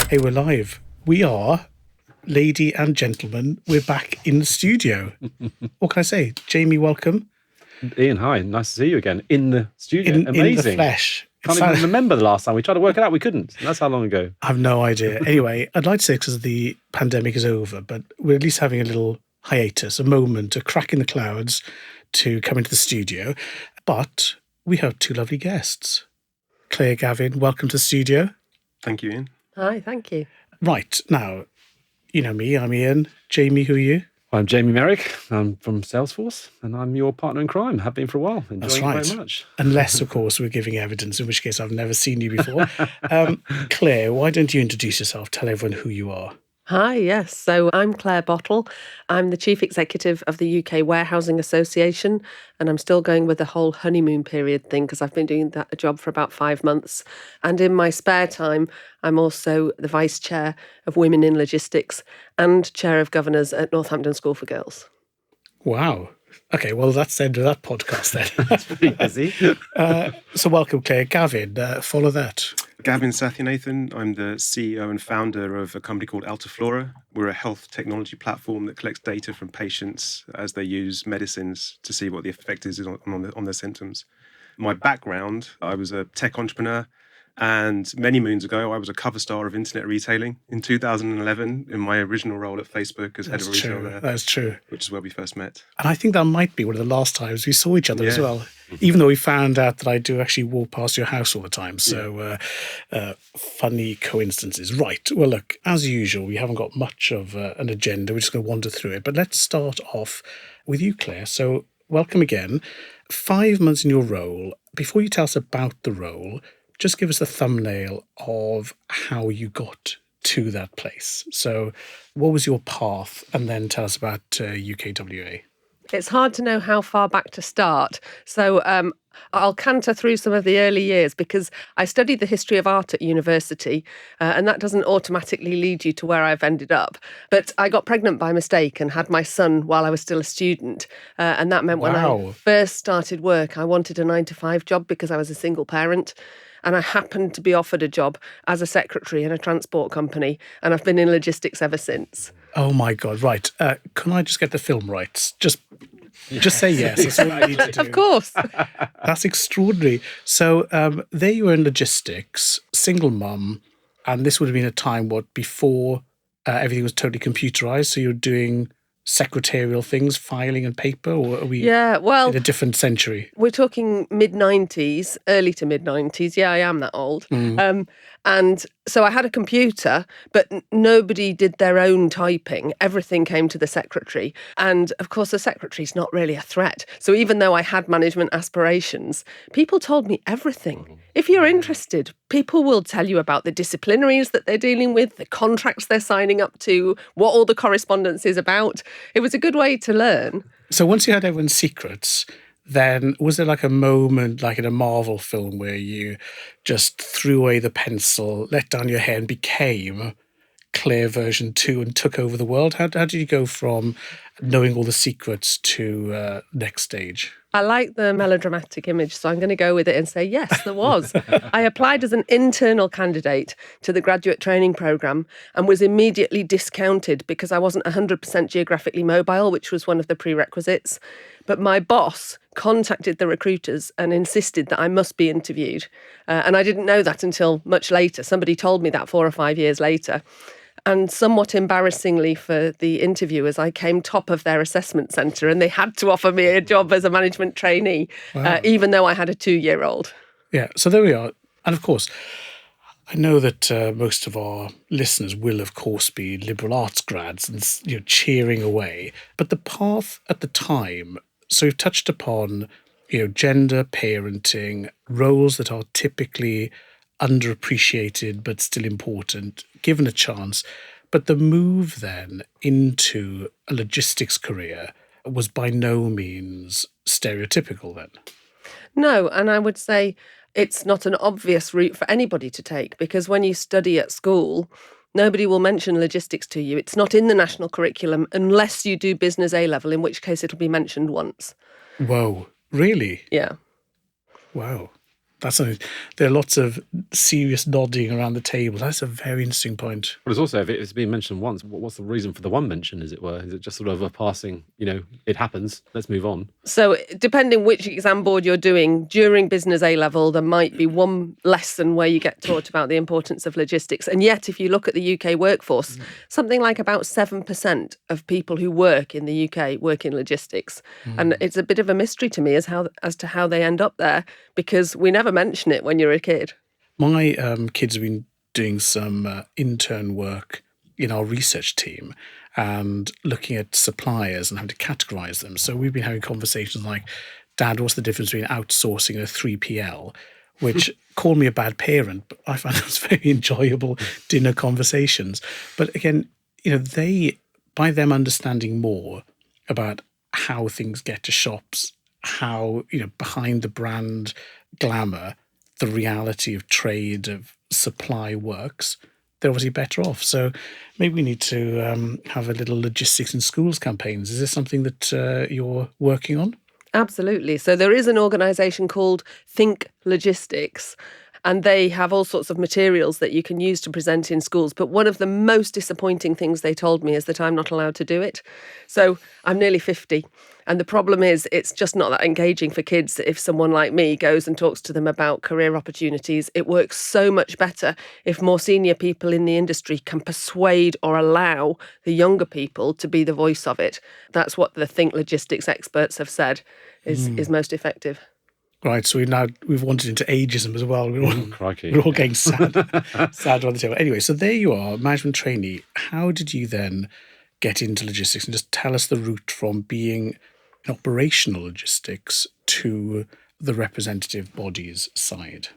Hey, we're live. We are, lady and gentlemen, we're back in the studio. What can I say? Jamie, welcome. Ian, hi. Nice to see you again in the studio. Amazing. In the flesh. Can't even remember the last time. We tried to work it out. We couldn't. That's how long ago. I have no idea. Anyway, I'd like to say because the pandemic is over, but we're at least having a little hiatus, a moment, a crack in the clouds to come into the studio. But we have two lovely guests. Claire, Gavin, welcome to the studio. Thank you, Ian. Hi, thank you. Right, now, you know me, I'm Ian. Jamie, who are you? I'm Jamie Merrick. I'm from Salesforce, and I'm your partner in crime. Have been for a while. Enjoying it very much. Unless, of course, we're giving evidence, in which case I've never seen you before. Claire, why don't you introduce yourself? Tell everyone who you are. Hi, yes. So I'm Claire Bottle. I'm the Chief Executive of the UK Warehousing Association, and I'm still going with the whole honeymoon period thing because I've been doing that job for about 5 months. And in my spare time, I'm also the Vice Chair of Women in Logistics and Chair of Governors at Northampton School for Girls. Wow. Okay, well, that's the end of that podcast then. That's pretty busy. So welcome, Claire. Gavin, follow that. Gavin Sathyanathan. I'm the CEO and founder of a company called Altaflora. We're a health technology platform that collects data from patients as they use medicines to see what the effect is on their symptoms. My background, I was a tech entrepreneur, and many moons ago, I was a cover star of internet retailing in 2011 in my original role at Facebook as head of retail there. That's true. Which is where we first met. And I think that might be one of the last times we saw each other as well, even though we found out that I do actually walk past your house all the time. So funny coincidences. Right. Well, look, as usual, we haven't got much of an agenda. We're just going to wander through it. But let's start off with you, Claire. So welcome again. 5 months in your role. Before you tell us about the role, just give us a thumbnail of how you got to that place. So what was your path? And then tell us about UKWA. It's hard to know how far back to start. So I'll canter through some of the early years because I studied the history of art at university, and that doesn't automatically lead you to where I've ended up. But I got pregnant by mistake and had my son while I was still a student. And that meant when I first started work, I wanted a 9-to-5 job because I was a single parent. And I happened to be offered a job as a secretary in a transport company, and I've been in logistics ever since. Oh my God! Right? Can I just get the film rights? Just say yes. That's all I need to do. Of course. That's extraordinary. So there you were in logistics, single mum, and this would have been a time before everything was totally computerized. So you're doing secretarial things, filing and paper, or are we in a different century? We're talking mid-90s, early to mid-90s. Yeah, I am that old. And so I had a computer, but nobody did their own typing. Everything came to the secretary. And of course, the secretary's not really a threat. So even though I had management aspirations, people told me everything. If you're interested, people will tell you about the disciplinaries that they're dealing with, the contracts they're signing up to, what all the correspondence is about. It was a good way to learn. So once you had everyone's secrets, then was there like a moment, like in a Marvel film, where you just threw away the pencil, let down your hair and became Claire version 2 and took over the world? How did you go from knowing all the secrets to next stage? I like the melodramatic image, so I'm going to go with it and say, yes, there was. I applied as an internal candidate to the graduate training programme and was immediately discounted because I wasn't 100% geographically mobile, which was one of the prerequisites. But my boss contacted the recruiters and insisted that I must be interviewed. And I didn't know that until much later. Somebody told me that 4 or 5 years later. And somewhat embarrassingly for the interviewers, I came top of their assessment centre and they had to offer me a job as a management trainee, even though I had a 2-year-old. Yeah, so there we are. And of course, I know that most of our listeners will, of course, be liberal arts grads and cheering away. But the path at the time, so you've touched upon gender, parenting, roles that are typically underappreciated but still important, given a chance. But the move then into a logistics career was by no means stereotypical then. No, and I would say it's not an obvious route for anybody to take, because when you study at school, nobody will mention logistics to you. It's not in the national curriculum unless you do business A-level, in which case it'll be mentioned once. Whoa, really? Yeah. Wow. That's something. There are lots of serious nodding around the table. That's a very interesting point. But it's also, if it's been mentioned once, what's the reason for the one mention, as it were? Is it just sort of a passing, it happens, let's move on? So depending which exam board you're doing, during business A-level, there might be one lesson where you get taught about the importance of logistics. And yet, if you look at the UK workforce, something like about 7% of people who work in the UK work in logistics. And it's a bit of a mystery to me as to how they end up there, because we never mention it when you're a kid. My kids have been doing some intern work in our research team and looking at suppliers and having to categorize them. So we've been having conversations like, Dad, what's the difference between outsourcing and a 3PL? Which called me a bad parent, but I found those very enjoyable dinner conversations. But again, by them understanding more about how things get to shops, how, behind the brand glamour, the reality of trade, of supply works, they're obviously better off. So maybe we need to have a little logistics in schools campaigns. Is this something that you're working on? Absolutely. So there is an organisation called Think Logistics, and they have all sorts of materials that you can use to present in schools. But one of the most disappointing things they told me is that I'm not allowed to do it. So I'm nearly 50. And the problem is it's just not that engaging for kids if someone like me goes and talks to them about career opportunities. It works so much better if more senior people in the industry can persuade or allow the younger people to be the voice of it. That's what the Think Logistics experts have said is most effective. Right, so we've wandered into ageism as well. Crikey. We're all getting sad on the table. Anyway, so there you are, management trainee. How did you then get into logistics? And just tell us the route from being in operational logistics to the representative bodies side.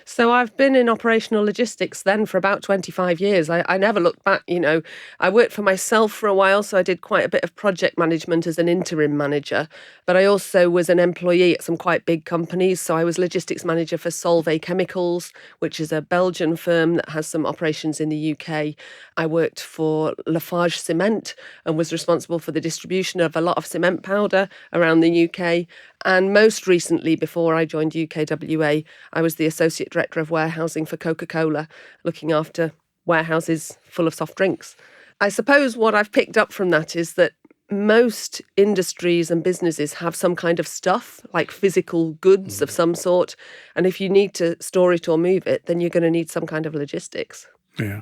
So I've been in operational logistics then for about 25 years. I never looked back, I worked for myself for a while, so I did quite a bit of project management as an interim manager, but I also was an employee at some quite big companies. So I was logistics manager for Solvay Chemicals, which is a Belgian firm that has some operations in the UK. I worked for Lafarge Cement and was responsible for the distribution of a lot of cement powder around the UK. And most recently, before I joined UKWA, I was the Associate Director of Warehousing for Coca-Cola, looking after warehouses full of soft drinks. I suppose what I've picked up from that is that most industries and businesses have some kind of stuff, like physical goods of some sort. And if you need to store it or move it, then you're going to need some kind of logistics. Yeah.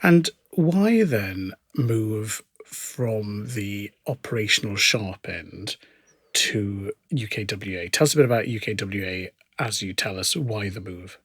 And why then move from the operational sharp end to UKWA? Tell us a bit about UKWA as you tell us why the move.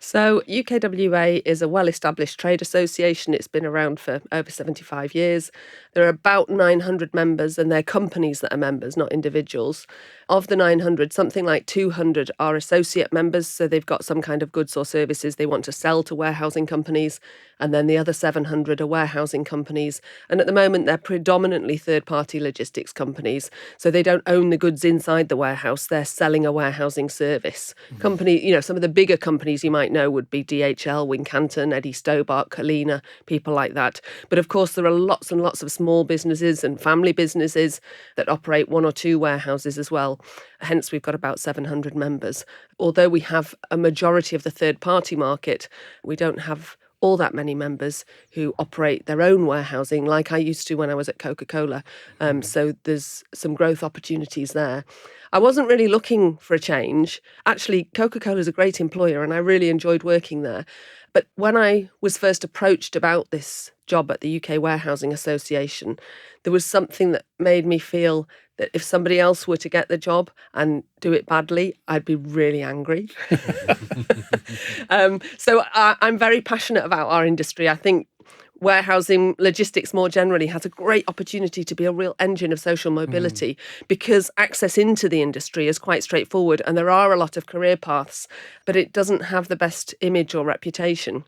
So UKWA is a well-established trade association. It's been around for over 75 years. There are about 900 members, and they're companies that are members, not individuals. Of the 900, something like 200 are associate members, so they've got some kind of goods or services they want to sell to warehousing companies, and then the other 700 are warehousing companies. And at the moment, they're predominantly third-party logistics companies, so they don't own the goods inside the warehouse. They're selling a warehousing service. Some of the bigger companies you might know would be DHL, Wincanton, Eddie Stobart, Kalina, people like that. But of course, there are lots and lots of small businesses and family businesses that operate one or two warehouses as well. Hence, we've got about 700 members. Although we have a majority of the third-party market, we don't have all that many members who operate their own warehousing like I used to when I was at Coca-Cola. So there's some growth opportunities there. I wasn't really looking for a change. Actually, Coca-Cola is a great employer and I really enjoyed working there. But when I was first approached about this job at the UK Warehousing Association, there was something that made me feel that if somebody else were to get the job and do it badly, I'd be really angry. So I'm very passionate about our industry. I think warehousing logistics more generally has a great opportunity to be a real engine of social mobility because access into the industry is quite straightforward and there are a lot of career paths, but it doesn't have the best image or reputation.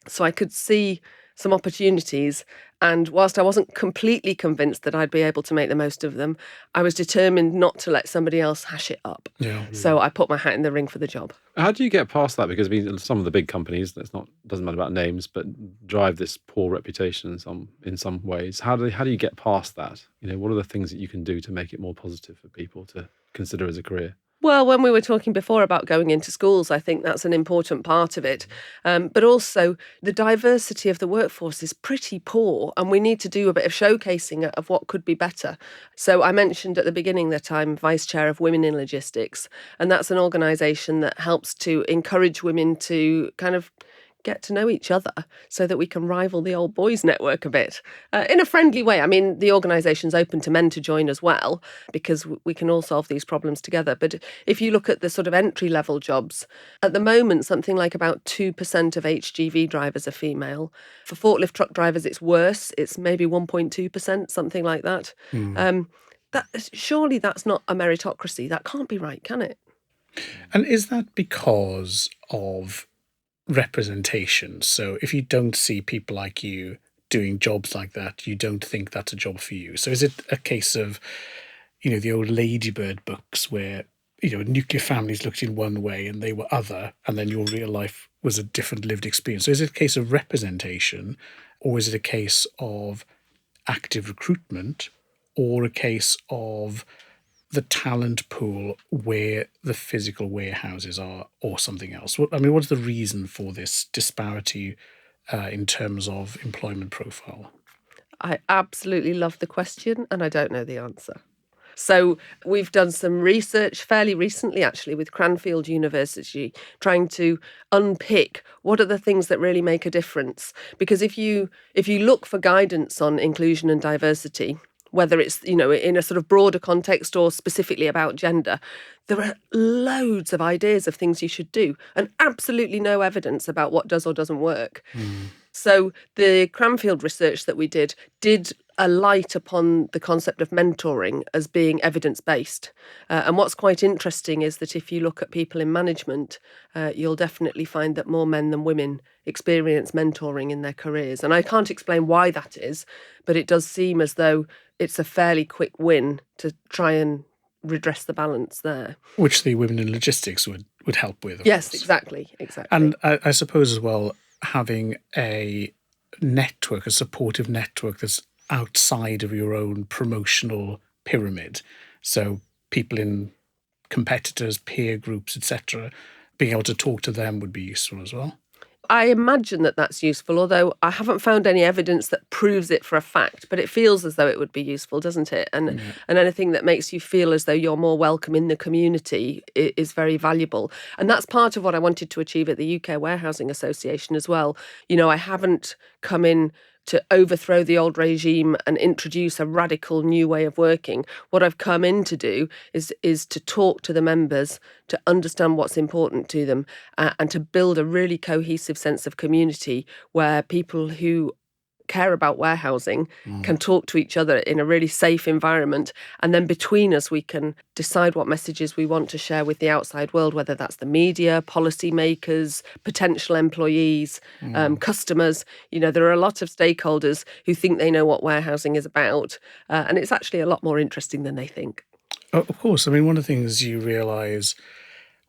So I could see some opportunities, and whilst I wasn't completely convinced that I'd be able to make the most of them, I was determined not to let somebody else hash it up. Yeah. So I put my hat in the ring for the job. How do you get past that? Because some of the big companies, doesn't matter about names, but drive this poor reputation in some ways. How do you get past that? What are the things that you can do to make it more positive for people to consider as a career? Well, when we were talking before about going into schools, I think that's an important part of it. But also, the diversity of the workforce is pretty poor, and we need to do a bit of showcasing of what could be better. So I mentioned at the beginning that I'm vice chair of Women in Logistics, and that's an organisation that helps to encourage women to kind of get to know each other so that we can rival the old boys network a bit in a friendly way. I mean, the organisation's open to men to join as well, because we can all solve these problems together. But if you look at the sort of entry level jobs, at the moment, something like about 2% of HGV drivers are female. For forklift truck drivers, it's worse. It's maybe 1.2%, something like that. Surely that's not a meritocracy. That can't be right, can it? And is that because of representation? So if you don't see people like you doing jobs like that, you don't think that's a job for you. So is it a case of, the old Ladybird books where, nuclear families looked in one way and they were other, and then your real life was a different lived experience? So is it a case of representation, or is it a case of active recruitment, or a case of the talent pool where the physical warehouses are, or something else? What's the reason for this disparity in terms of employment profile? I absolutely love the question, and I don't know the answer. So we've done some research fairly recently, actually, with Cranfield University, trying to unpick what are the things that really make a difference. Because if you look for guidance on inclusion and diversity, whether it's, in a sort of broader context or specifically about gender, there are loads of ideas of things you should do and absolutely no evidence about what does or doesn't work. So the Cranfield research that we did a light upon the concept of mentoring as being evidence-based. And what's quite interesting is that if you look at people in management, you'll definitely find that more men than women experience mentoring in their careers. And I can't explain why that is, but it does seem as though it's a fairly quick win to try and redress the balance there. Which the Women in Logistics would help with, of Yes, course. exactly. And I suppose as well, having a network, a supportive network that's outside of your own promotional pyramid. So people in competitors, peer groups, etc., being able to talk to them would be useful as well. I imagine that that's useful, although I haven't found any evidence that proves it for a fact, but it feels as though it would be useful, doesn't it? And anything that makes you feel as though you're more welcome in the community is very valuable. And that's part of what I wanted to achieve at the UK Warehousing Association as well. I haven't come in to overthrow the old regime and introduce a radical new way of working. What I've come in to do is to talk to the members, to understand what's important to them, and to build a really cohesive sense of community where people who care about warehousing can talk to each other in a really safe environment, and then between us we can decide what messages we want to share with the outside world, whether that's the media, policymakers, potential employees, customers. There are a lot of stakeholders who think they know what warehousing is about, and it's actually a lot more interesting than they think. Of course. One of the things you realise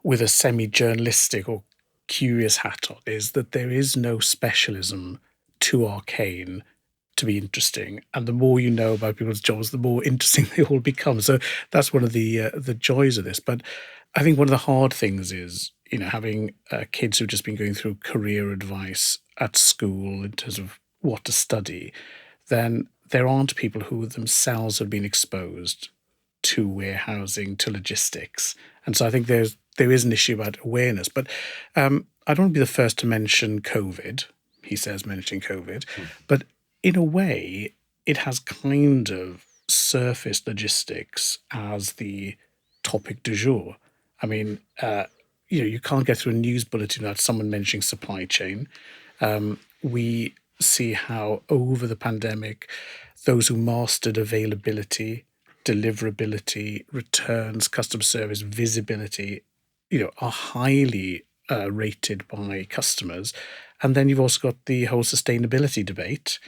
with a semi-journalistic or curious hat on is that there is no specialism too arcane to be interesting, and the more you know about people's jobs, the more interesting they all become. So that's one of the joys of this. But I think one of the hard things is, having kids who've just been going through career advice at school in terms of what to study, then there aren't people who themselves have been exposed to warehousing, to logistics. And so I think there is an issue about awareness. But I don't want to be the first to mention COVID. He says mentioning COVID. But in a way, it has kind of surfaced logistics as the topic du jour. You can't get through a news bulletin without someone mentioning supply chain. We see how over the pandemic, those who mastered availability, deliverability, returns, customer service, visibility, are highly rated by customers. And then you've also got the whole sustainability debate.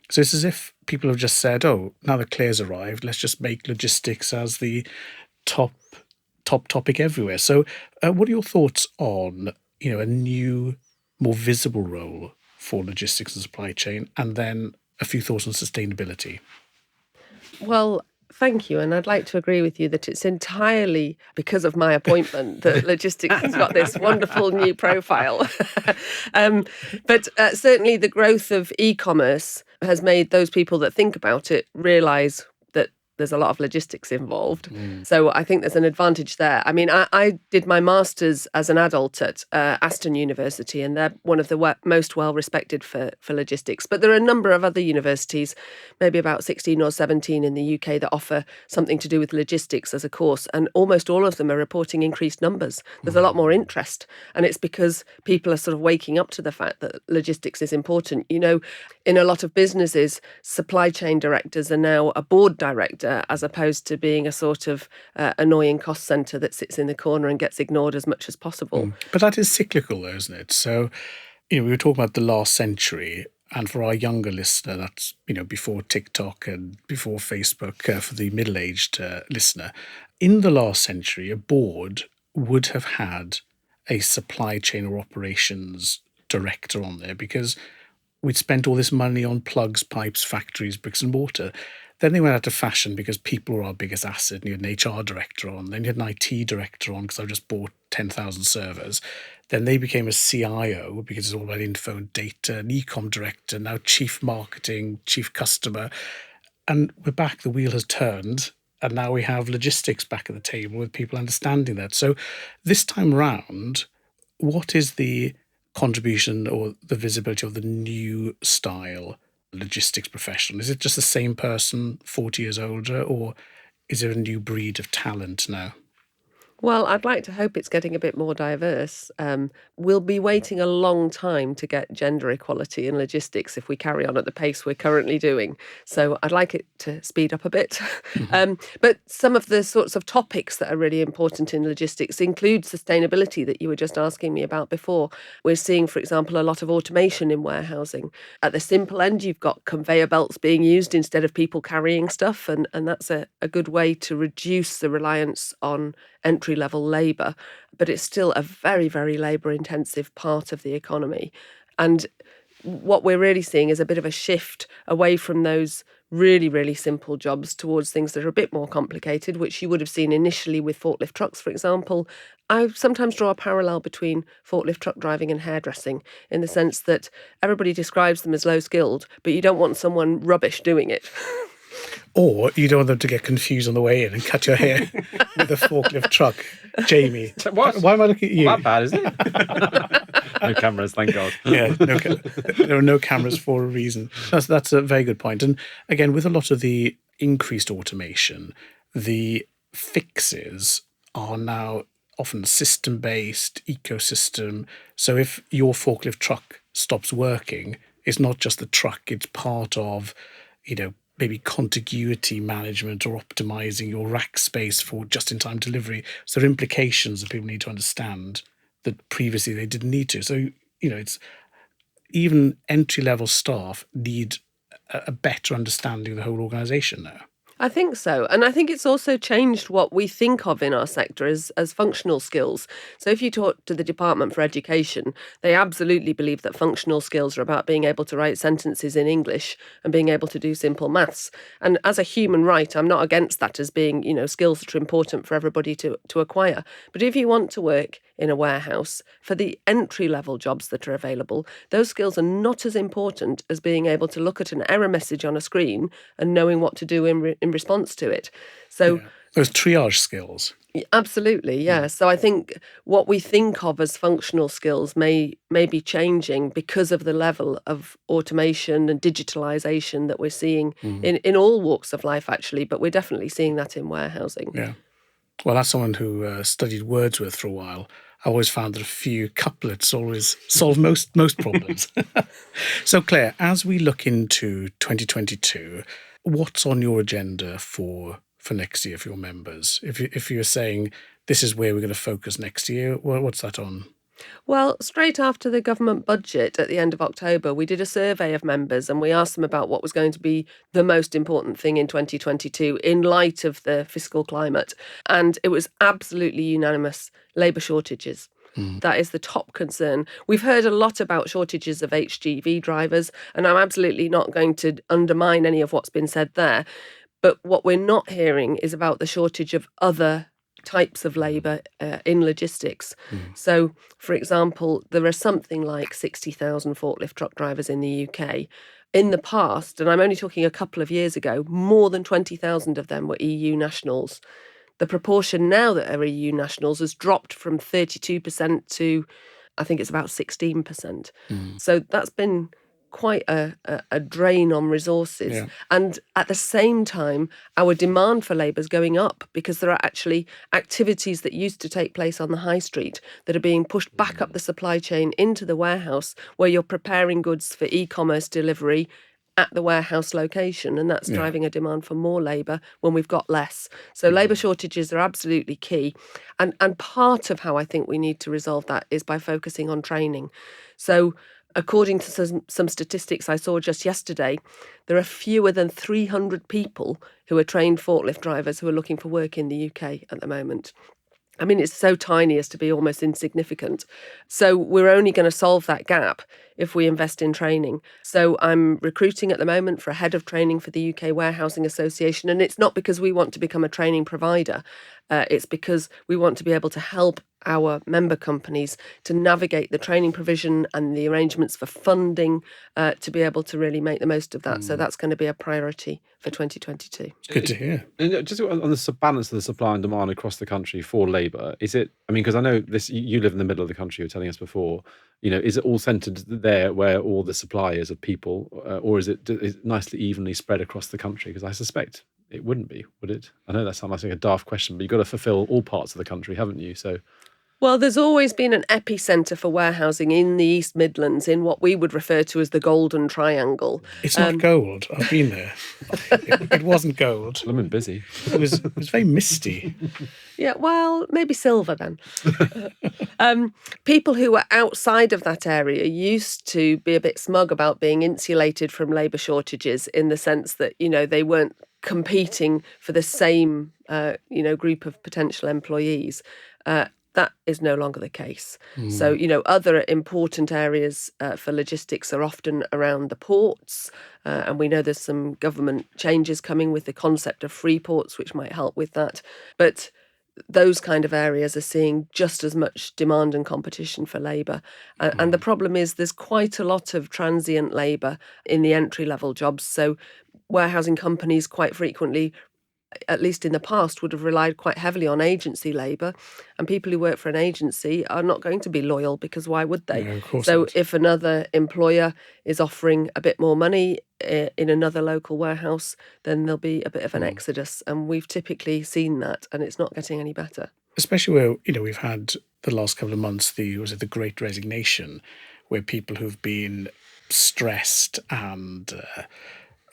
So it's as if people have just said, oh, now that Claire's arrived, let's just make logistics as the top topic everywhere. So what are your thoughts on, a new, more visible role for logistics and supply chain, and then a few thoughts on sustainability? Well, Thank you. And I'd like to agree with you that it's entirely because of my appointment that logistics has got this wonderful new profile. But certainly the growth of e-commerce has made those people that think about it realise that there's a lot of logistics involved. So I think there's an advantage there. I mean, I did my master's as an adult at Aston University, and they're one of the most well-respected for logistics. But there are a number of other universities, maybe about 16 or 17 in the UK, that offer something to do with logistics as a course. And almost all of them are reporting increased numbers. There's a lot more interest. And it's because people are sort of waking up to the fact that logistics is important. You know, in a lot of businesses, supply chain directors are now a board director, as opposed to being a sort of annoying cost centre that sits in the corner and gets ignored as much as possible. But that is cyclical, though, isn't it? So, we were talking about the last century, and for our younger listener, that's, before TikTok and before Facebook, for the middle-aged listener. In the last century, a board would have had a supply chain or operations director on there because we'd spent all this money on plugs, pipes, factories, bricks and mortar. Then they went out of fashion because people were our biggest asset. And you had an HR director on. Then you had an IT director on because I just bought 10,000 servers. Then they became a CIO because it's all about info and data, an e-com director, now chief marketing, chief customer. And we're back. The wheel has turned. And now we have logistics back at the table with people understanding that. So this time round, what is the contribution or the visibility of the new style logistics professional? Is it just the same person 40 years older, or is there a new breed of talent now? Well, I'd like to hope it's getting a bit more diverse. We'll be waiting a long time to get gender equality in logistics if we carry on at the pace we're currently doing. So I'd like it to speed up a bit. But some of the sorts of topics that are really important in logistics include sustainability that you were just asking me about before. We're seeing, for example, a lot of automation in warehousing. At the simple end, you've got conveyor belts being used instead of people carrying stuff. And that's a good way to reduce the reliance on entry-level labour, but it's still a very, very labour-intensive part of the economy. And what we're really seeing is a bit of a shift away from those really, really simple jobs towards things that are a bit more complicated, which you would have seen initially with forklift trucks, for example. I sometimes draw a parallel between forklift truck driving and hairdressing in the sense that everybody describes them as low-skilled, but you don't want someone rubbish doing it. Or you don't want them to get confused on the way in and cut your hair with a forklift truck. Jamie, What? why am I looking at you? Not that bad, is it? No cameras, thank God. Yeah, there are no cameras for a reason. That's a very good point. And again, with a lot of the increased automation, the fixes are now often system-based, ecosystem. So if your forklift truck stops working, it's not just the truck, it's part of, maybe contiguity management or optimizing your rack space for just-in-time delivery. So there are implications that people need to understand that previously they didn't need to. So, it's even entry-level staff need a better understanding of the whole organisation now. I think so. And I think it's also changed what we think of in our sector as functional skills. So if you talk to the Department for Education, they absolutely believe that functional skills are about being able to write sentences in English and being able to do simple maths. And as a human right, I'm not against that as being, skills that are important for everybody to acquire. But if you want to work in a warehouse, for the entry-level jobs that are available, those skills are not as important as being able to look at an error message on a screen and knowing what to do in response to it. So those triage skills. Absolutely, yeah. So I think what we think of as functional skills may be changing because of the level of automation and digitalisation that we're seeing in all walks of life, actually, but we're definitely seeing that in warehousing. Yeah. Well, as someone who studied Wordsworth for a while, I always found that a few couplets always solve most problems. So, Claire, as we look into 2022, what's on your agenda for next year for your members? If you're saying this is where we're going to focus next year, what's that on? Well, straight after the government budget at the end of October, we did a survey of members and we asked them about what was going to be the most important thing in 2022 in light of the fiscal climate. And it was absolutely unanimous: labour shortages. That is the top concern. We've heard a lot about shortages of HGV drivers, and I'm absolutely not going to undermine any of what's been said there. But what we're not hearing is about the shortage of other types of labour in logistics. So, for example, there are something like 60,000 forklift truck drivers in the UK. In the past, and I'm only talking a couple of years ago, more than 20,000 of them were EU nationals. The proportion now that are EU nationals has dropped from 32% to, I think it's about 16%. So that's been quite a drain on resources. Yeah. And at the same time, our demand for labour is going up because there are actually activities that used to take place on the high street that are being pushed back up the supply chain into the warehouse, where you're preparing goods for e-commerce delivery at the warehouse location, and that's driving a demand for more labour when we've got less. So labour shortages are absolutely key. And part of how I think we need to resolve that is by focusing on training. So according to some statistics I saw just yesterday, there are fewer than 300 people who are trained forklift drivers who are looking for work in the UK at the moment. I mean, it's so tiny as to be almost insignificant. So we're only going to solve that gap if we invest in training. So I'm recruiting at the moment for a head of training for the UK Warehousing Association. And it's not because we want to become a training provider. It's because we want to be able to help our member companies to navigate the training provision and the arrangements for funding to be able to really make the most of that. So that's going to be a priority for 2022. Good to hear. And just on the balance of the supply and demand across the country for labour, is it, I mean, because I know this, you live in the middle of the country, you were telling us before, is it all centred there where all the supply is of people, or is it nicely evenly spread across the country? Because I suspect it wouldn't be, would it? I know that sounds like a daft question, but you've got to fulfil all parts of the country, haven't you? So, well, there's always been an epicentre for warehousing in the East Midlands, in what we would refer to as the Golden Triangle. It's not gold. I've been there. It wasn't gold. I'm busy. It was very misty. Yeah, well, maybe silver then. People who were outside of that area used to be a bit smug about being insulated from labour shortages, in the sense that, they weren't competing for the same, group of potential employees. That is no longer the case. So, other important areas for logistics are often around the ports. And we know there's some government changes coming with the concept of free ports, which might help with that. But those kind of areas are seeing just as much demand and competition for labour. And the problem is there's quite a lot of transient labour in the entry-level jobs. So warehousing companies quite frequently, at least in the past, would have relied quite heavily on agency labour, and people who work for an agency are not going to be loyal, because why would they? No, of course So not. if another employer is offering a bit more money in another local warehouse, then there'll be a bit of an exodus, and we've typically seen that, and it's not getting any better. Especially where, we've had the last couple of months, the Great Resignation, where people who've been stressed and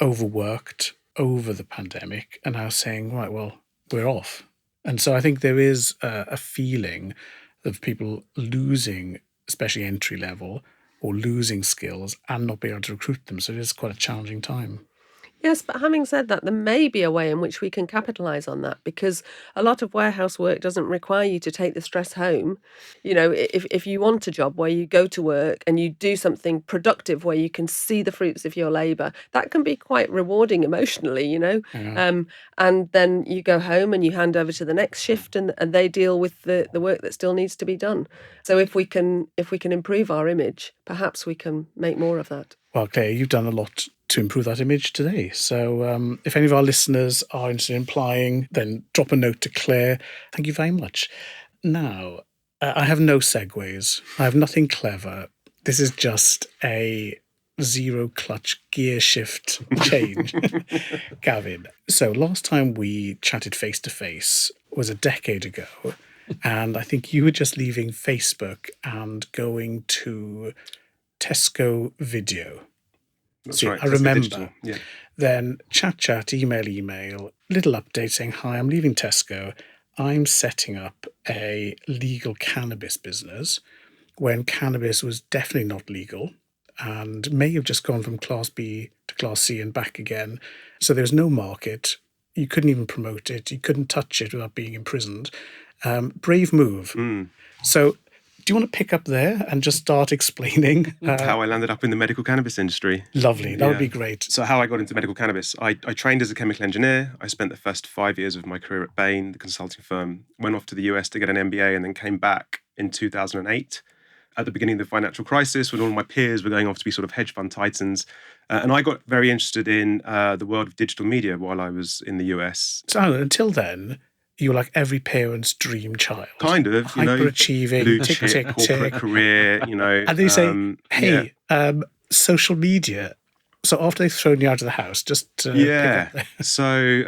overworked over the pandemic are now saying, right, well, we're off. And so I think there is a feeling of people losing, especially entry level, or losing skills and not being able to recruit them. So it is quite a challenging time. Yes, but having said that, there may be a way in which we can capitalise on that, because a lot of warehouse work doesn't require you to take the stress home. If you want a job where you go to work and you do something productive where you can see the fruits of your labour, that can be quite rewarding emotionally, Yeah. And then you go home and you hand over to the next shift, and they deal with the work that still needs to be done. So if we can improve our image, perhaps we can make more of that. Well, Claire, you've done a lot to improve that image today. So if any of our listeners are interested in applying, then drop a note to Claire. Thank you very much. Now, I have no segues. I have nothing clever. This is just a zero clutch gear shift change. Gavin, so last time we chatted face to face was a decade ago. And I think you were just leaving Facebook and going to Tesco Video. That's See, right. I Tesco remember. Digital. Yeah. Then chat, email, little update saying, hi, I'm leaving Tesco. I'm setting up a legal cannabis business, when cannabis was definitely not legal and may have just gone from Class B to Class C and back again. So there was no market. You couldn't even promote it. You couldn't touch it without being imprisoned. Brave move. So Do you want to pick up there and just start explaining? How I landed up in the medical cannabis industry. Lovely. That would be great. So how I got into medical cannabis, I trained as a chemical engineer. I spent the first 5 years of my career at Bain, the consulting firm, went off to the US to get an MBA and then came back in 2008 at the beginning of the financial crisis when all my peers were going off to be sort of hedge fund titans. And I got very interested in the world of digital media while I was in the US. So until then, you were like every parent's dream child. Kind of, hyperachieving, blue tick, chip, tick, corporate tick. career, And they say, hey, social media. So after they've thrown you out of the house, just pick up there. So,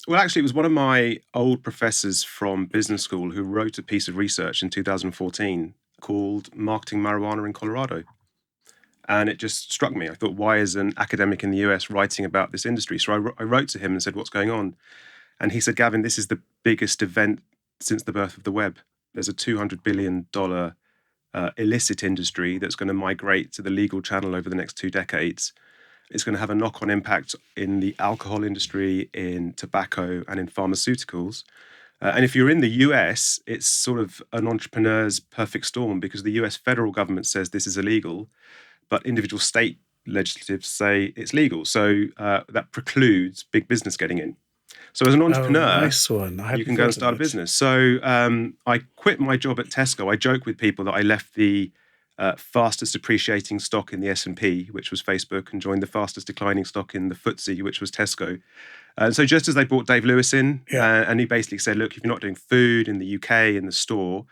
well, actually, it was one of my old professors from business school who wrote a piece of research in 2014 called Marketing Marijuana in Colorado. And it just struck me. I thought, why is an academic in the US writing about this industry? So I wrote to him and said, what's going on? And he said, Gavin, this is the biggest event since the birth of the web. There's a $200 billion illicit industry that's going to migrate to the legal channel over the next 2 decades. It's going to have a knock-on impact in the alcohol industry, in tobacco, and in pharmaceuticals. And if you're in the US, it's sort of an entrepreneur's perfect storm because the US federal government says this is illegal, but individual state legislatives say it's legal. So that precludes big business getting in. So as an entrepreneur, nice one. You can go and start a business. So I quit my job at Tesco. I joke with people that I left the fastest appreciating stock in the S&P, which was Facebook, and joined the fastest declining stock in the FTSE, which was Tesco. And so just as they brought Dave Lewis in, and he basically said, look, if you're not doing food in the UK in the store,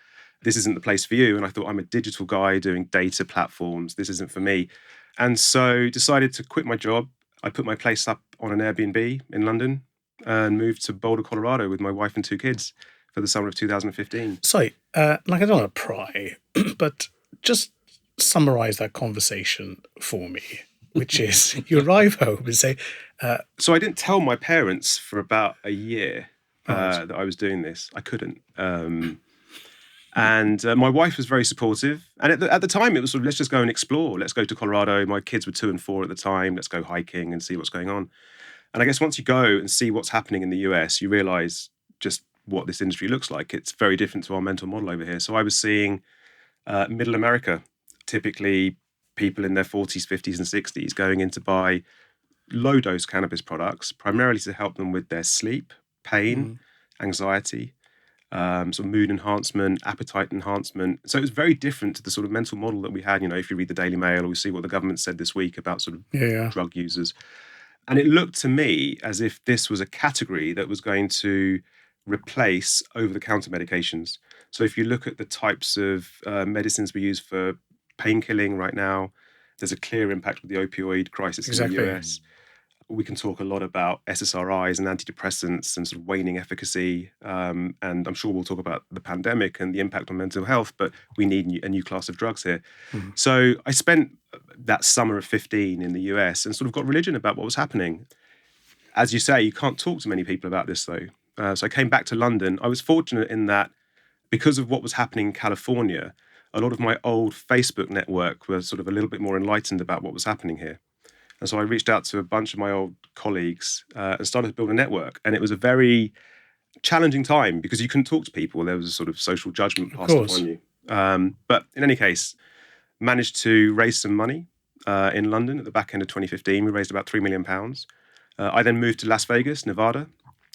this isn't the place for you. And I thought, I'm a digital guy doing data platforms. This isn't for me. And so decided to quit my job. I put my place up on an Airbnb in London and moved to Boulder, Colorado with my wife and 2 kids for the summer of 2015. Sorry, I don't want to pry, but just summarize that conversation for me, which is you arrive home and say... So I didn't tell my parents for about a year that I was doing this. I couldn't. And my wife was very supportive. And at the time, it was sort of, let's just go and explore. Let's go to Colorado. My kids were 2 and 4 at the time. Let's go hiking and see what's going on. And I guess once you go and see what's happening in the US, you realize just what this industry looks like. It's very different to our mental model over here. So I was seeing middle America, typically people in their 40s, 50s and 60s going in to buy low-dose cannabis products, primarily to help them with their sleep, pain, anxiety, sort of mood enhancement, appetite enhancement. So it was very different to the sort of mental model that we had, if you read the Daily Mail or we see what the government said this week about sort of drug users. And it looked to me as if this was a category that was going to replace over-the-counter medications. So if you look at the types of medicines we use for painkilling right now, there's a clear impact with the opioid crisis in the US. We can talk a lot about SSRIs and antidepressants and sort of waning efficacy. And I'm sure we'll talk about the pandemic and the impact on mental health, but we need a new class of drugs here. So I spent that summer of 15 in the US and sort of got religion about what was happening. As you say, you can't talk to many people about this though. So I came back to London. I was fortunate in that because of what was happening in California, a lot of my old Facebook network was sort of a little bit more enlightened about what was happening here. And so I reached out to a bunch of my old colleagues and started to build a network. And it was a very challenging time because you couldn't talk to people. There was a sort of social judgment passed upon you. But in any case, managed to raise some money in London at the back end of 2015. We raised about £3 million. I then moved to Las Vegas, Nevada,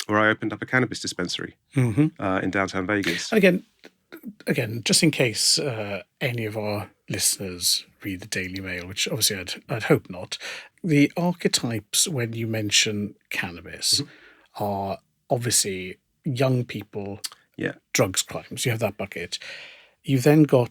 where I opened up a cannabis dispensary in downtown Vegas. And again, just in case any of our listeners read the Daily Mail, which obviously I'd hope not, the archetypes when you mention cannabis are obviously young people, drugs, crimes. You have that bucket. You've then got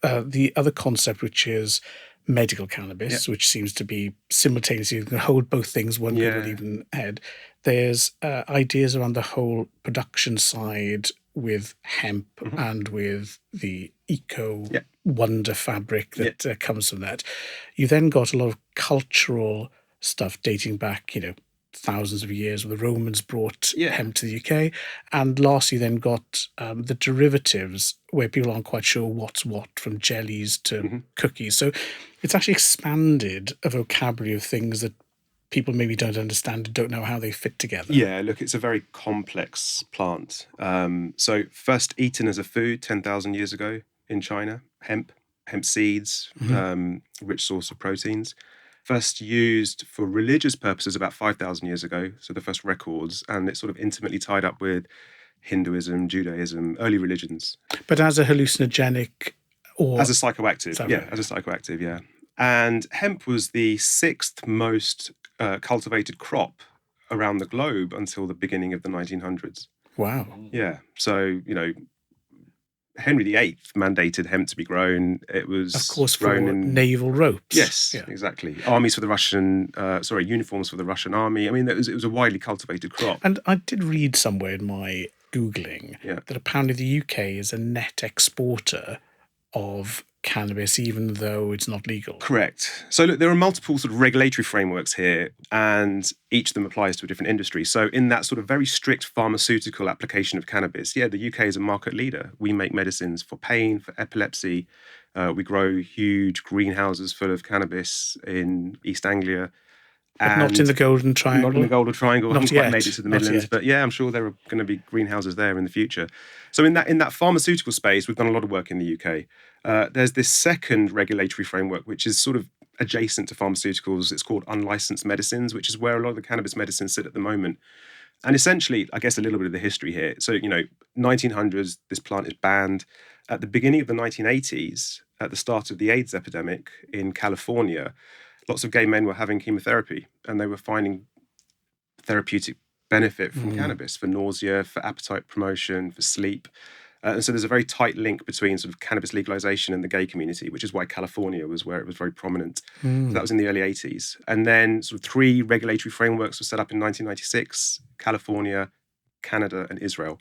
the other concept, which is medical cannabis, which seems to be simultaneously, you can hold both things, one good and even head. There's ideas around the whole production side with hemp and with the eco wonder fabric that comes from that. You then got a lot of cultural stuff dating back, thousands of years when the Romans brought hemp to the UK. And lastly, then got the derivatives where people aren't quite sure what's what, from jellies to cookies. So it's actually expanded a vocabulary of things that people maybe don't understand and don't know how they fit together. Yeah, look, it's a very complex plant. So first eaten as a food 10,000 years ago in China, hemp seeds, rich source of proteins. First used for religious purposes about 5,000 years ago, so the first records, and it's sort of intimately tied up with Hinduism, Judaism, early religions. But as a hallucinogenic or... As a psychoactive, as a psychoactive, yeah. And hemp was the 6th most cultivated crop around the globe until the beginning of the 1900s. Wow. Yeah, so, Henry VIII mandated hemp to be grown. It was, of course, grown for in naval ropes. Yes, exactly. Armies for the Russian, uniforms for the Russian army. I mean, it was a widely cultivated crop. And I did read somewhere in my Googling that apparently the UK is a net exporter of cannabis, even though it's not legal. Correct. So look, there are multiple sort of regulatory frameworks here, and each of them applies to a different industry. So in that sort of very strict pharmaceutical application of cannabis, the UK is a market leader. We make medicines for pain, for epilepsy. We grow huge greenhouses full of cannabis in East Anglia. But not in the Golden Triangle? Not in the Golden Triangle. Not I haven't yet. quite made it to the Midlands. But yeah, I'm sure there are going to be greenhouses there in the future. So in that pharmaceutical space, we've done a lot of work in the UK. There's this second regulatory framework, which is sort of adjacent to pharmaceuticals. It's called unlicensed medicines, which is where a lot of the cannabis medicines sit at the moment. And essentially, I guess a little bit of the history here. So, 1900s, this plant is banned. At the beginning of the 1980s, at the start of the AIDS epidemic in California, lots of gay men were having chemotherapy, and they were finding therapeutic benefit from cannabis for nausea, for appetite promotion, for sleep. And so there's a very tight link between sort of cannabis legalization and the gay community, which is why California was where it was very prominent. So that was in the early 80s. And then sort of 3 regulatory frameworks were set up in 1996, California, Canada, and Israel.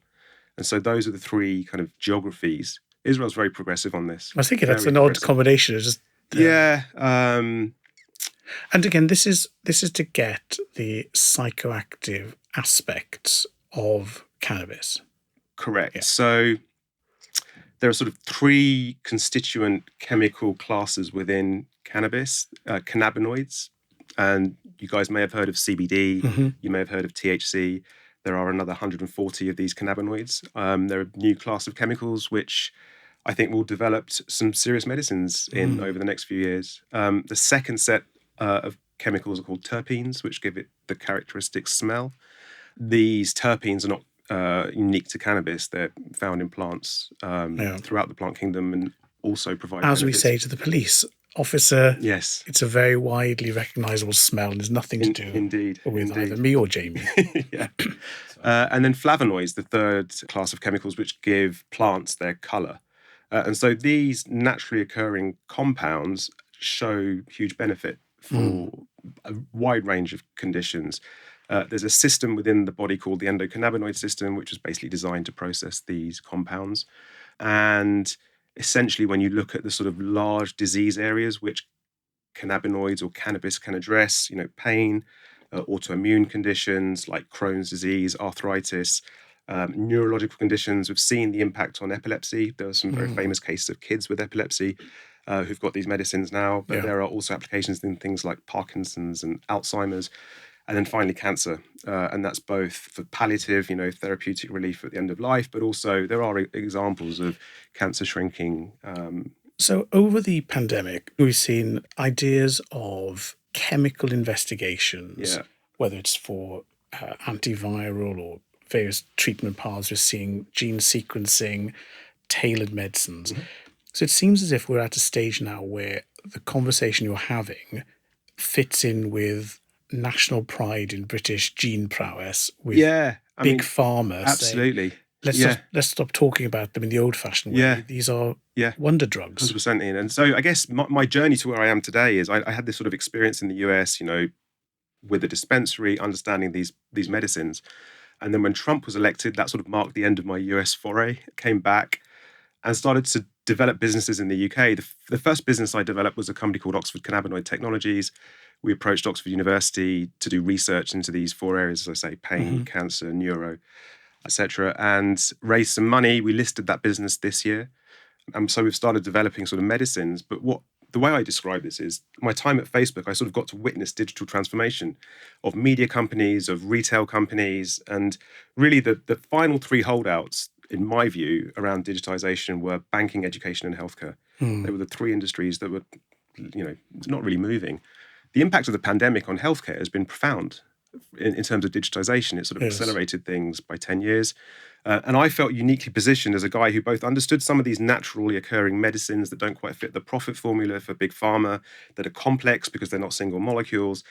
And so those are the 3 kind of geographies. Israel's very progressive on this. I was thinking that's an odd combination. It's just, and again, this is to get the psychoactive aspects of cannabis. Correct. Yeah. So there are sort of 3 constituent chemical classes within cannabis, cannabinoids. And you guys may have heard of CBD. You may have heard of THC. There are another 140 of these cannabinoids. They're a new class of chemicals which I think will develop some serious medicines in over the next few years. The second set of chemicals are called terpenes, which give it the characteristic smell. These terpenes are not unique to cannabis. They're found in plants throughout the plant kingdom and also provide As we benefits. say to the police officer, Yes. it's a very widely recognisable smell and there's nothing to do with either me or Jamie. Yeah. And then flavonoids, the third class of chemicals, which give plants their colour. And so these naturally occurring compounds show huge benefit for a wide range of conditions. There's a system within the body called the endocannabinoid system, which is basically designed to process these compounds. And essentially, when you look at the sort of large disease areas which cannabinoids or cannabis can address, pain, autoimmune conditions like Crohn's disease, arthritis, neurological conditions, we've seen the impact on epilepsy. There are some very famous cases of kids with epilepsy who've got these medicines now, but there are also applications in things like Parkinson's and Alzheimer's. And then finally, cancer. And that's both for palliative, therapeutic relief at the end of life, but also there are examples of cancer shrinking. So over the pandemic, we've seen ideas of chemical investigations, whether it's for antiviral or various treatment paths. We're seeing gene sequencing, tailored medicines. So it seems as if we're at a stage now where the conversation you're having fits in with national pride in British gene prowess with big pharma. Absolutely. Let's stop talking about them in the old-fashioned way. These are wonder drugs. 100%. Ian. And so I guess my journey to where I am today is I had this sort of experience in the US, with the dispensary, understanding these medicines. And then when Trump was elected, that sort of marked the end of my US foray. Came back and started to develop businesses in the UK. The first business I developed was a company called Oxford Cannabinoid Technologies. We approached Oxford University to do research into these 4 areas, as I say, pain, cancer, neuro, etc., and raised some money. We listed that business this year. And so we've started developing sort of medicines. But the way I describe this is my time at Facebook, I sort of got to witness digital transformation of media companies, of retail companies, and really the final 3 holdouts in my view, around digitization were banking, education, and healthcare. They were the three industries that were, not really moving. The impact of the pandemic on healthcare has been profound in terms of digitization. It sort of accelerated things by 10 years. And I felt uniquely positioned as a guy who both understood some of these naturally occurring medicines that don't quite fit the profit formula for big pharma, that are complex because they're not single molecules.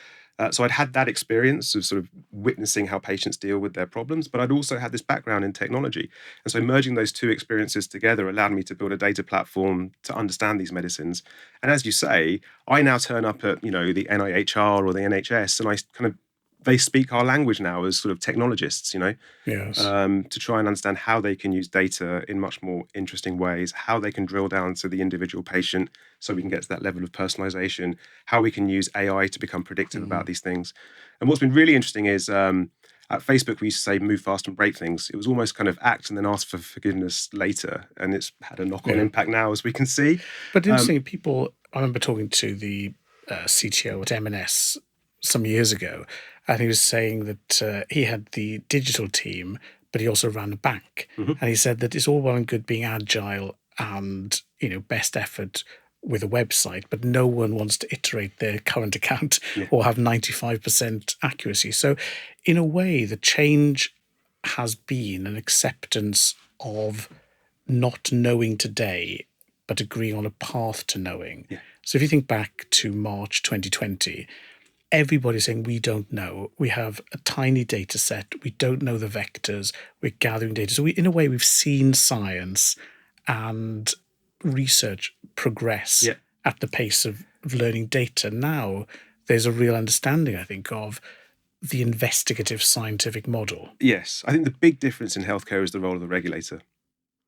So I'd had that experience of sort of witnessing how patients deal with their problems, but I'd also had this background in technology. And so merging those two experiences together allowed me to build a data platform to understand these medicines. And as you say, I now turn up at, the NIHR or the NHS, and I kind of, they speak our language now as sort of technologists, to try and understand how they can use data in much more interesting ways, how they can drill down to the individual patient so we can get to that level of personalization, how we can use AI to become predictive about these things. And what's been really interesting is at Facebook, we used to say, move fast and break things. It was almost kind of act and then ask for forgiveness later. And it's had a knock-on impact now, as we can see. But interesting, I remember talking to the CTO at M&S some years ago, and he was saying that he had the digital team, but he also ran a bank. And he said that it's all well and good being agile and, best effort with a website, but no one wants to iterate their current account or have 95% accuracy. So in a way, the change has been an acceptance of not knowing today, but agreeing on a path to knowing. So if you think back to March 2020, everybody's saying we don't know. We have a tiny data set. We don't know the vectors. We're gathering data. So in a way, we've seen science and research progress at the pace of learning data. Now there's a real understanding, I think, of the investigative scientific model. Yes. I think the big difference in healthcare is the role of the regulator.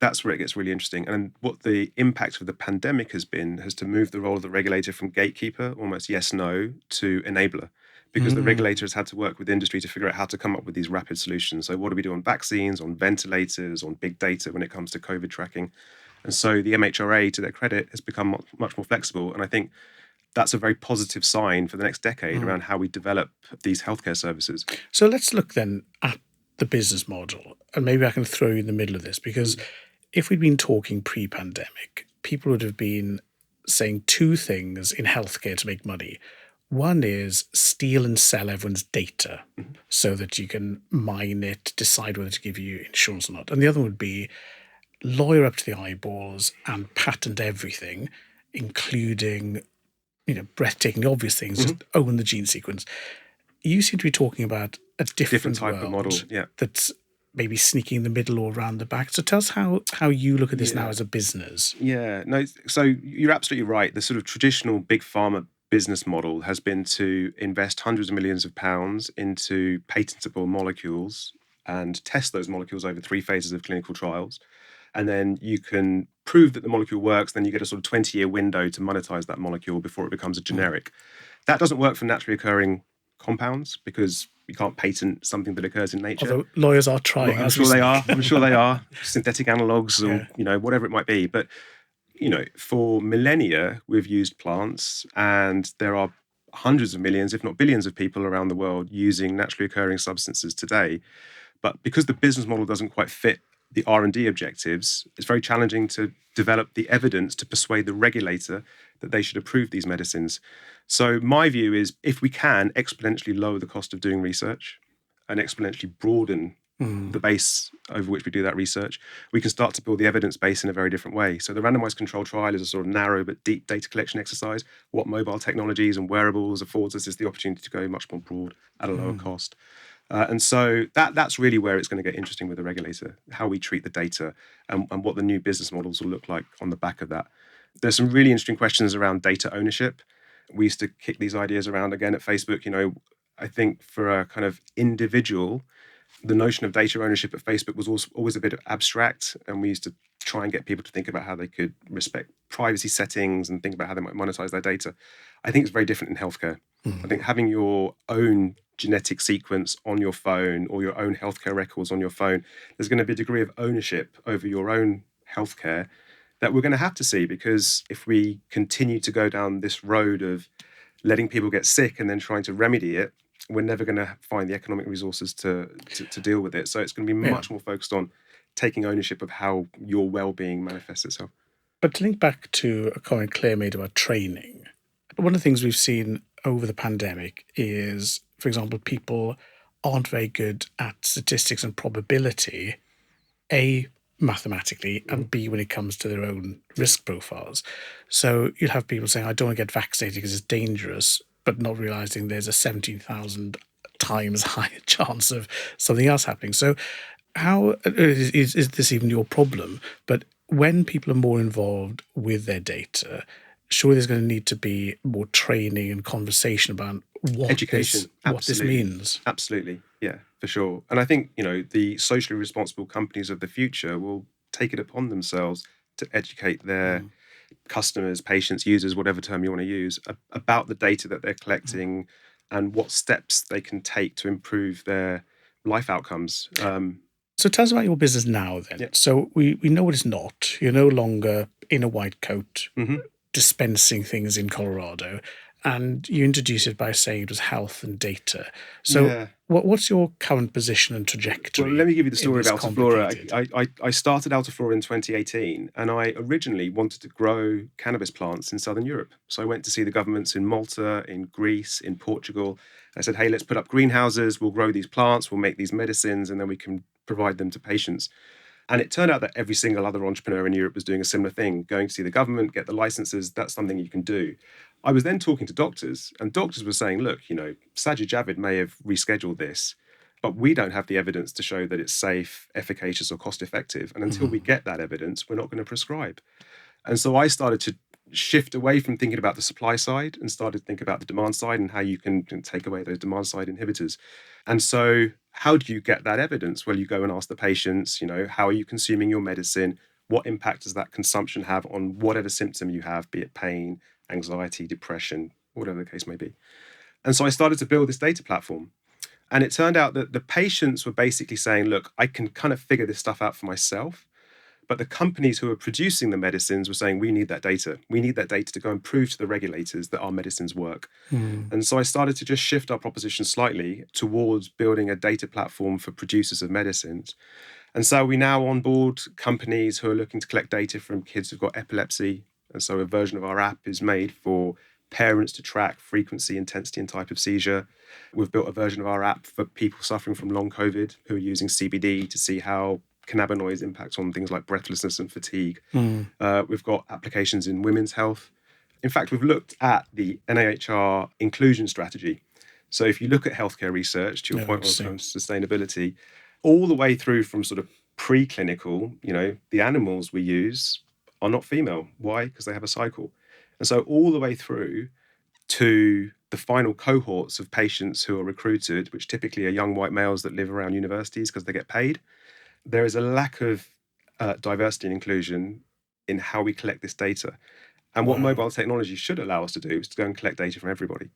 That's where it gets really interesting. And what the impact of the pandemic has to move the role of the regulator from gatekeeper, almost yes-no, to enabler. Because the regulator has had to work with industry to figure out how to come up with these rapid solutions. So what do we do on vaccines, on ventilators, on big data when it comes to COVID tracking? And so the MHRA, to their credit, has become much more flexible. And I think that's a very positive sign for the next decade around how we develop these healthcare services. So let's look then at the business model. And maybe I can throw you in the middle of this, because if we'd been talking pre-pandemic, people would have been saying two things in healthcare to make money. One is steal and sell everyone's data so that you can mine it, decide whether to give you insurance or not. And the other would be lawyer up to the eyeballs and patent everything, including, breathtaking obvious things, just own the gene sequence. You seem to be talking about a different type world of model, that's maybe sneaking in the middle or around the back. So tell us how you look at this now as a business. Yeah, no, so you're absolutely right. The sort of traditional big pharma business model has been to invest hundreds of millions of pounds into patentable molecules and test those molecules over 3 phases of clinical trials. And then you can prove that the molecule works, then you get a sort of 20-year window to monetize that molecule before it becomes a generic. That doesn't work for naturally occurring compounds because you can't patent something that occurs in nature. Although lawyers are trying. I'm sure they are. I'm sure they are. Synthetic analogs or whatever it might be. But for millennia we've used plants, and there are hundreds of millions, if not billions, of people around the world using naturally occurring substances today. But because the business model doesn't quite fit the R&D objectives, it's very challenging to develop the evidence to persuade the regulator that they should approve these medicines. So my view is, if we can exponentially lower the cost of doing research and exponentially broaden the base over which we do that research, we can start to build the evidence base in a very different way. So the randomized control trial is a sort of narrow but deep data collection exercise. What mobile technologies and wearables affords us is the opportunity to go much more broad at a lower cost. And so that's really where it's going to get interesting with the regulator, how we treat the data and what the new business models will look like on the back of that. There's some really interesting questions around data ownership. We used to kick these ideas around again at Facebook. I think for a kind of individual, the notion of data ownership at Facebook was always a bit abstract, and we used to try and get people to think about how they could respect privacy settings and think about how they might monetize their data. I think it's very different in healthcare. I think having your own genetic sequence on your phone or your own healthcare records on your phone, there's going to be a degree of ownership over your own healthcare that we're going to have to see, because if we continue to go down this road of letting people get sick and then trying to remedy it, we're never going to find the economic resources to deal with it. So it's going to be much more focused on taking ownership of how your well-being manifests itself. But to link back to a comment Claire made about training, one of the things we've seen over the pandemic is, for example, people aren't very good at statistics and probability, A, mathematically, and B, when it comes to their own risk profiles. So you'll have people saying, I don't want to get vaccinated because it's dangerous, but not realizing there's a 17,000 times higher chance of something else happening. So how is this even your problem? But when people are more involved with their data, surely there's going to need to be more training and conversation about Education, what this means. Absolutely, yeah, for sure. And I think, the socially responsible companies of the future will take it upon themselves to educate their customers, patients, users, whatever term you want to use, about the data that they're collecting and what steps they can take to improve their life outcomes. So tell us about your business now then. Yeah. So we know what it's not. You're no longer in a white coat Mhm. dispensing things in Colorado. And you introduced it by saying it was health and data. So Yeah. what's your current position and trajectory? Well, let me give you the in story of this Altaflora. complicated- I started Altaflora in 2018, and I originally wanted to grow cannabis plants in Southern Europe. So I went to see the governments in Malta, in Greece, in Portugal. I said, hey, let's put up greenhouses, we'll grow these plants, we'll make these medicines, and then we can provide them to patients. And it turned out that every single other entrepreneur in Europe was doing a similar thing, going to see the government, get the licenses, that's something you can do. I was then talking to doctors, and doctors were saying, look, Sajid Javid may have rescheduled this, but we don't have the evidence to show that it's safe, efficacious, or cost effective. And until we get that evidence, we're not going to prescribe. And so I started to shift away from thinking about the supply side and started to think about the demand side and how you can take away those demand side inhibitors. And so how do you get that evidence? Well, you go and ask the patients, how are you consuming your medicine? What impact does that consumption have on whatever symptom you have, be it pain, anxiety, depression, whatever the case may be. And so I started to build this data platform. And it turned out that the patients were basically saying, look, I can kind of figure this stuff out for myself. But the companies who are producing the medicines were saying, we need that data. We need that data to go and prove to the regulators that our medicines work. And so I started to just shift our proposition slightly towards building a data platform for producers of medicines. And so we now onboard companies who are looking to collect data from kids who've got epilepsy. And so a version of our app is made for parents to track frequency, intensity, and type of seizure. We've built a version of our app for people suffering from long COVID who are using CBD to see how cannabinoids impact on things like breathlessness and fatigue. We've got applications in women's health. In fact, we've looked at the NIHR inclusion strategy. So if you look at healthcare research, to your point on sustainability, all the way through from sort of preclinical, the animals we use are not female. Why? Because they have a cycle. And so all the way through to the final cohorts of patients who are recruited, which typically are young white males that live around universities because they get paid, there is a lack of diversity and inclusion in how we collect this data. And what mobile technology should allow us to do is to go and collect data from everybody.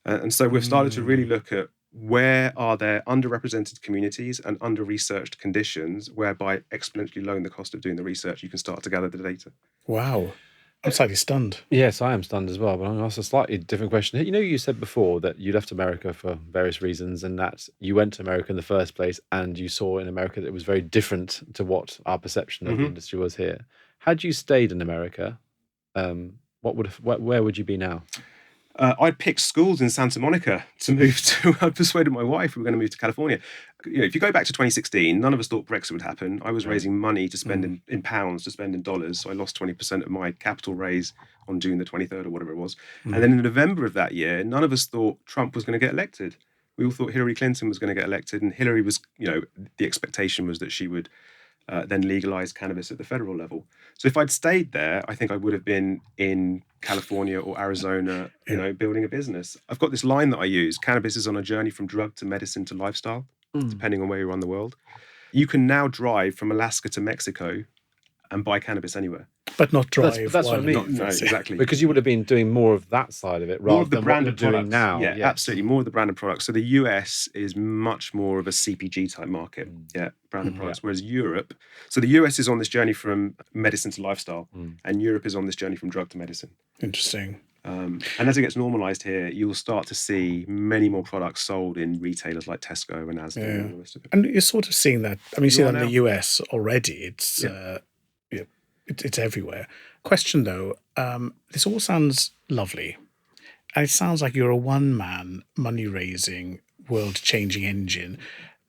And so we've started to really look at where are there underrepresented communities and under-researched conditions whereby exponentially lowering the cost of doing the research, you can start to gather the data. Wow. I'm slightly stunned. Yes, I am stunned as well, but I'm going to ask a slightly different question. You said before that you left America for various reasons and that you went to America in the first place and you saw in America that it was very different to what our perception of the industry was here. Had you stayed in America, where would you be now? I'd picked schools in Santa Monica to move to. I persuaded my wife we were going to move to California. If you go back to 2016, none of us thought Brexit would happen. I was raising money to spend in pounds, to spend in dollars. So I lost 20% of my capital raise on June the 23rd or whatever it was. And then in November of that year, none of us thought Trump was going to get elected. We all thought Hillary Clinton was going to get elected. And Hillary was, the expectation was that she would then legalize cannabis at the federal level. So if I'd stayed there, I think I would have been in California or Arizona, building a business. I've got this line that I use. Cannabis is on a journey from drug to medicine to lifestyle, depending on where you are in the world. You can now drive from Alaska to Mexico and buy cannabis anywhere. But not drive. That's what I mean. No, exactly. Because you would have been doing more of that side of it rather than what you're doing now. Yeah, absolutely. More of the branded products. So the US is much more of a CPG type market. Branded products. Whereas Europe, so the US is on this journey from medicine to lifestyle, and Europe is on this journey from drug to medicine. Interesting. And as it gets normalised here, you'll start to see many more products sold in retailers like Tesco and Asda and all the rest of it. And you're sort of seeing that. I mean, you see that in the US already. It's it's everywhere. Question though, this all sounds lovely, and it sounds like you're a one-man money-raising, world-changing engine.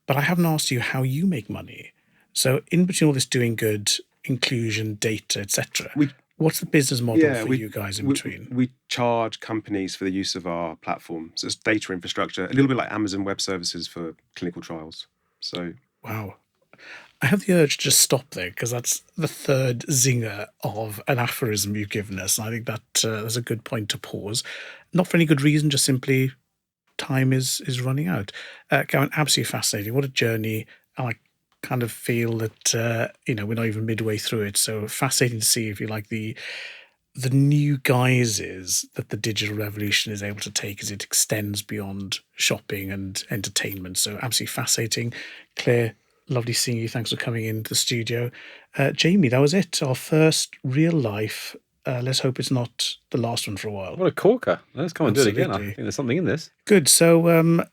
But I haven't asked you how you make money. So in between all this doing good, inclusion, data, etc., what's the business model for you guys in between? We charge companies for the use of our platform. So it's data infrastructure, a little bit like Amazon Web Services for clinical trials. So wow. I have the urge to just stop there because that's the third zinger of an aphorism you've given us. And I think that that's a good point to pause. Not for any good reason, just simply time is running out. Gavin, absolutely fascinating. What a journey. I kind of feel that, we're not even midway through it. So fascinating to see, if you like, the new guises that the digital revolution is able to take as it extends beyond shopping and entertainment. So absolutely fascinating. Claire, lovely seeing you. Thanks for coming into the studio. Jamie, that was it. Our first real life. Let's hope it's not the last one for a while. What a corker. Let's come and do it again. I Absolutely. think there's something in this. Good. So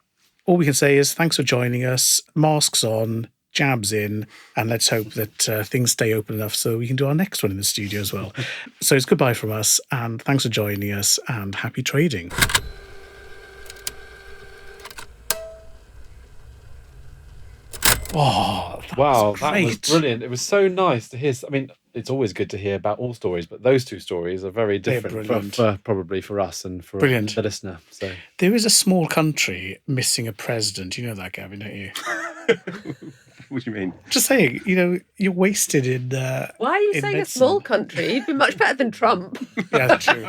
all we can say is thanks for joining us. Masks on, jabs in, and let's hope that things stay open enough so we can do our next one in the studio as well. So it's goodbye from us, and thanks for joining us, and happy trading. Oh, Wow, was that was great. brilliant. It was so nice to hear. I mean, it's always good to hear about all stories, but those two stories are very different brilliant. probably for us and for Brilliant. the listener. So There is a small country missing a president. You know that, Gavin, don't you? what do you mean? Just saying, you're wasted in... Why are you in saying a medicine. small country? You'd be much better than Trump. Yeah, true.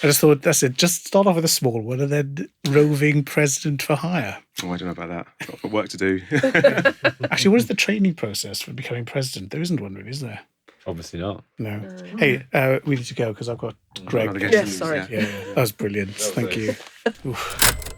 I just thought, that's it. Just start off with a small one and then roving president for hire. Oh, I don't know about that. Got work to do. Actually, what is the training process for becoming president? There isn't one really, is there? obviously not. No. Hey, we need to go because I've got Greg. Another guest Yes, in these, sorry. Yeah, that was brilliant. Thank you. Oof.